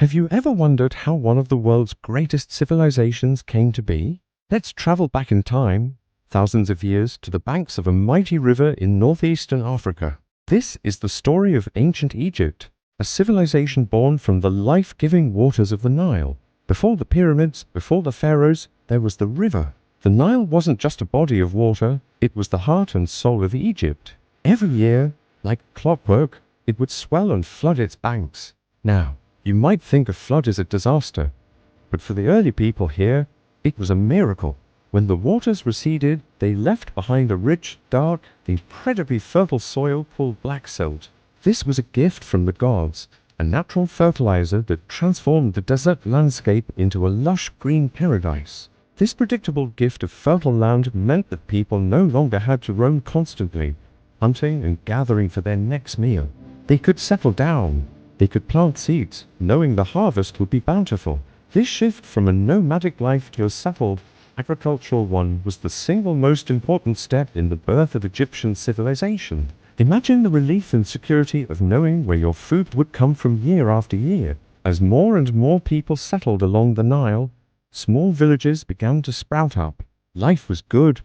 Have you ever wondered how one of the world's greatest civilizations came to be? Let's travel back in time, thousands of years, to the banks of a mighty river in northeastern Africa. This is the story of ancient Egypt, a civilization born from the life-giving waters of the Nile. Before the pyramids, before the pharaohs, there was the river. The Nile wasn't just a body of water, it was the heart and soul of Egypt. Every year, like clockwork, it would swell and flood its banks. Now, you might think a flood is a disaster, but for the early people here, it was a miracle. When the waters receded, they left behind a rich, dark, incredibly fertile soil called black silt. This was a gift from the gods, a natural fertilizer that transformed the desert landscape into a lush green paradise. This predictable gift of fertile land meant that people no longer had to roam constantly, hunting and gathering for their next meal. They could settle down. They could plant seeds, knowing the harvest would be bountiful. This shift from a nomadic life to a settled, agricultural one was the single most important step in the birth of Egyptian civilization. Imagine the relief and security of knowing where your food would come from year after year. As more and more people settled along the Nile, small villages began to sprout up. Life was good,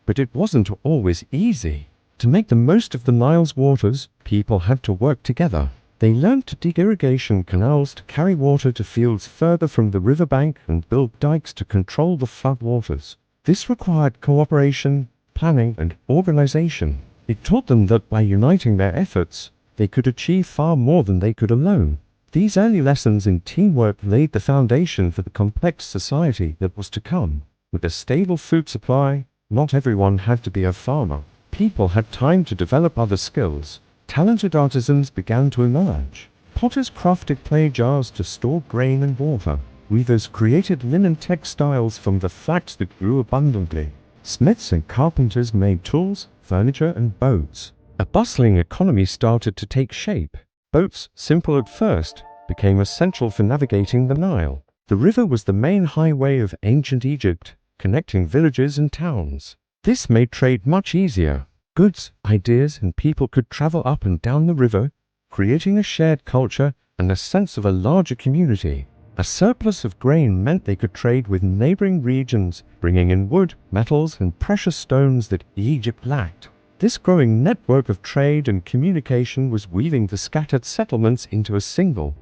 but it wasn't always easy. To make the most of the Nile's waters, people had to work together. They learned to dig irrigation canals to carry water to fields further from the riverbank and build dikes to control the floodwaters. This required cooperation, planning, and organization. It taught them that by uniting their efforts, they could achieve far more than they could alone. These early lessons in teamwork laid the foundation for the complex society that was to come. With a stable food supply, not everyone had to be a farmer. People had time to develop other skills. Talented artisans began to emerge. Potters crafted clay jars to store grain and water. Weavers created linen textiles from the flax that grew abundantly. Smiths and carpenters made tools, furniture, and boats. A bustling economy started to take shape. Boats, simple at first, became essential for navigating the Nile. The river was the main highway of ancient Egypt, connecting villages and towns. This made trade much easier. Goods, ideas, and people could travel up and down the river, creating a shared culture and a sense of a larger community. A surplus of grain meant they could trade with neighboring regions, bringing in wood, metals, and precious stones that Egypt lacked. This growing network of trade and communication was weaving the scattered settlements into a single,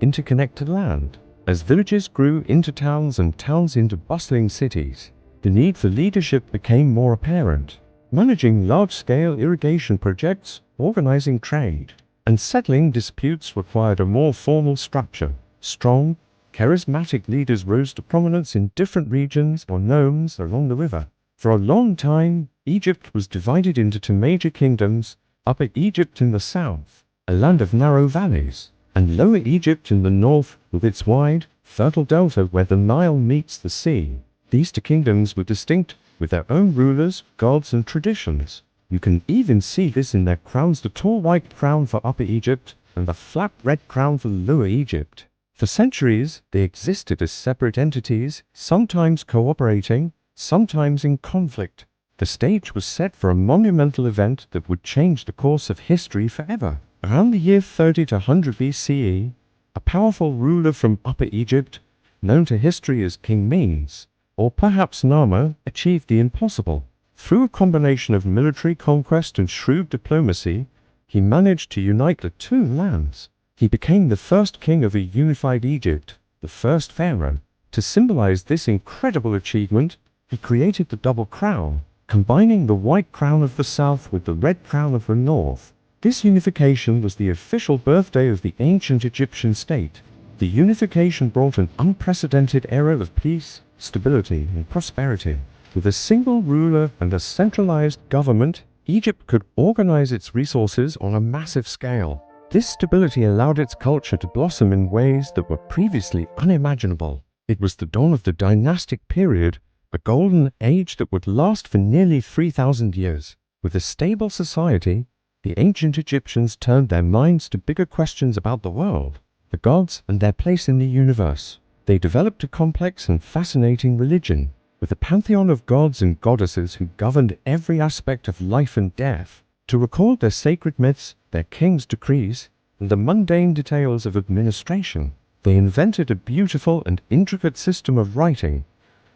interconnected land. As villages grew into towns and towns into bustling cities, the need for leadership became more apparent. Managing large-scale irrigation projects, organizing trade, and settling disputes required a more formal structure. Strong, charismatic leaders rose to prominence in different regions or nomes along the river. For a long time, Egypt was divided into two major kingdoms: Upper Egypt in the south, a land of narrow valleys, and Lower Egypt in the north, with its wide, fertile delta where the Nile meets the sea. These two kingdoms were distinct, with their own rulers, gods, and traditions. You can even see this in their crowns: the tall white crown for Upper Egypt and the flat red crown for Lower Egypt. For centuries, they existed as separate entities, sometimes cooperating, sometimes in conflict. The stage was set for a monumental event that would change the course of history forever. Around the year 30 to 100 BCE, a powerful ruler from Upper Egypt, known to history as King Menes, or perhaps Nama, achieved the impossible. Through a combination of military conquest and shrewd diplomacy, he managed to unite the two lands. He became the first king of a unified Egypt, the first pharaoh. To symbolize this incredible achievement, he created the double crown, combining the white crown of the south with the red crown of the north. This unification was the official birthday of the ancient Egyptian state. The unification brought an unprecedented era of peace, stability, and prosperity. With a single ruler and a centralized government, Egypt could organize its resources on a massive scale. This stability allowed its culture to blossom in ways that were previously unimaginable. It was the dawn of the dynastic period, a golden age that would last for nearly 3,000 years. With a stable society, the ancient Egyptians turned their minds to bigger questions about the world, the gods, and their place in the universe. They developed a complex and fascinating religion, with a pantheon of gods and goddesses who governed every aspect of life and death. To record their sacred myths, their king's decrees, and the mundane details of administration, They invented a beautiful and intricate system of writing,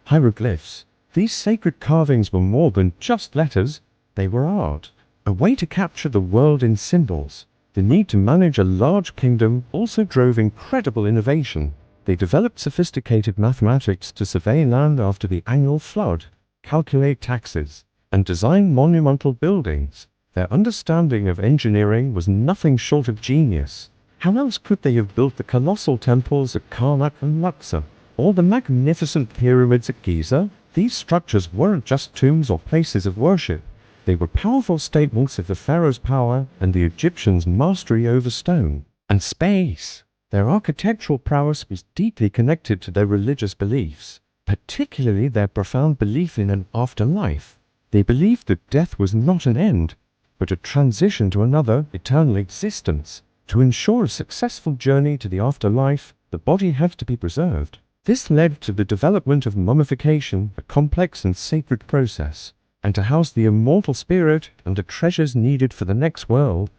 hieroglyphs. These sacred carvings were more than just letters, they were art, a way to capture the world in symbols. The need to manage a large kingdom also drove incredible innovation. They developed sophisticated mathematics to survey land after the annual flood, calculate taxes, and design monumental buildings. Their understanding of engineering was nothing short of genius. How else could they have built the colossal temples at Karnak and Luxor, or the magnificent pyramids at Giza? These structures weren't just tombs or places of worship. They were powerful statements of the pharaoh's power and the Egyptians' mastery over stone and space. Their architectural prowess was deeply connected to their religious beliefs, particularly their profound belief in an afterlife. They believed that death was not an end, but a transition to another eternal existence. To ensure a successful journey to the afterlife, the body had to be preserved. This led to the development of mummification, a complex and sacred process. And to house the immortal spirit and the treasures needed for the next world,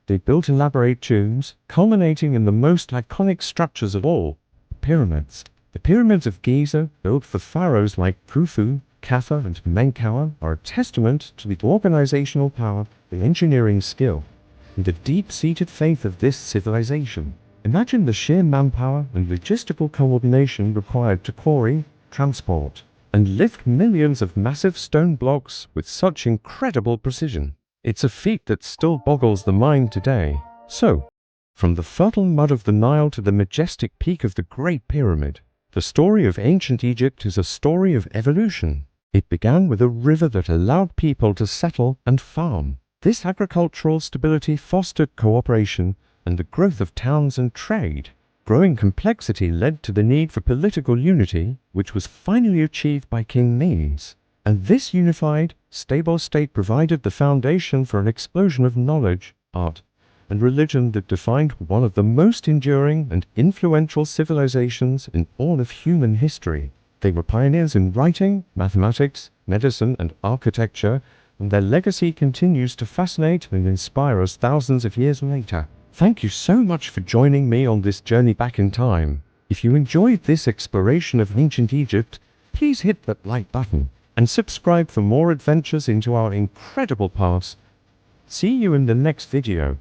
they built elaborate tombs, culminating in the most iconic structures of all, the pyramids. The pyramids of Giza, built for pharaohs like Khufu, Khafre, and Menkaure, are a testament to the organizational power, the engineering skill, and the deep-seated faith of this civilization. Imagine the sheer manpower and logistical coordination required to quarry, transport, and lift millions of massive stone blocks with such incredible precision. It's a feat that still boggles the mind today. So, from the fertile mud of the Nile to the majestic peak of the Great Pyramid, the story of ancient Egypt is a story of evolution. It began with a river that allowed people to settle and farm. This agricultural stability fostered cooperation and the growth of towns and trade. Growing complexity led to the need for political unity, which was finally achieved by King Menes. And this unified, stable state provided the foundation for an explosion of knowledge, art, and religion that defined one of the most enduring and influential civilizations in all of human history. They were pioneers in writing, mathematics, medicine, and architecture, and their legacy continues to fascinate and inspire us thousands of years later. Thank you so much for joining me on this journey back in time. If you enjoyed this exploration of ancient Egypt, please hit that like button and subscribe for more adventures into our incredible past. See you in the next video.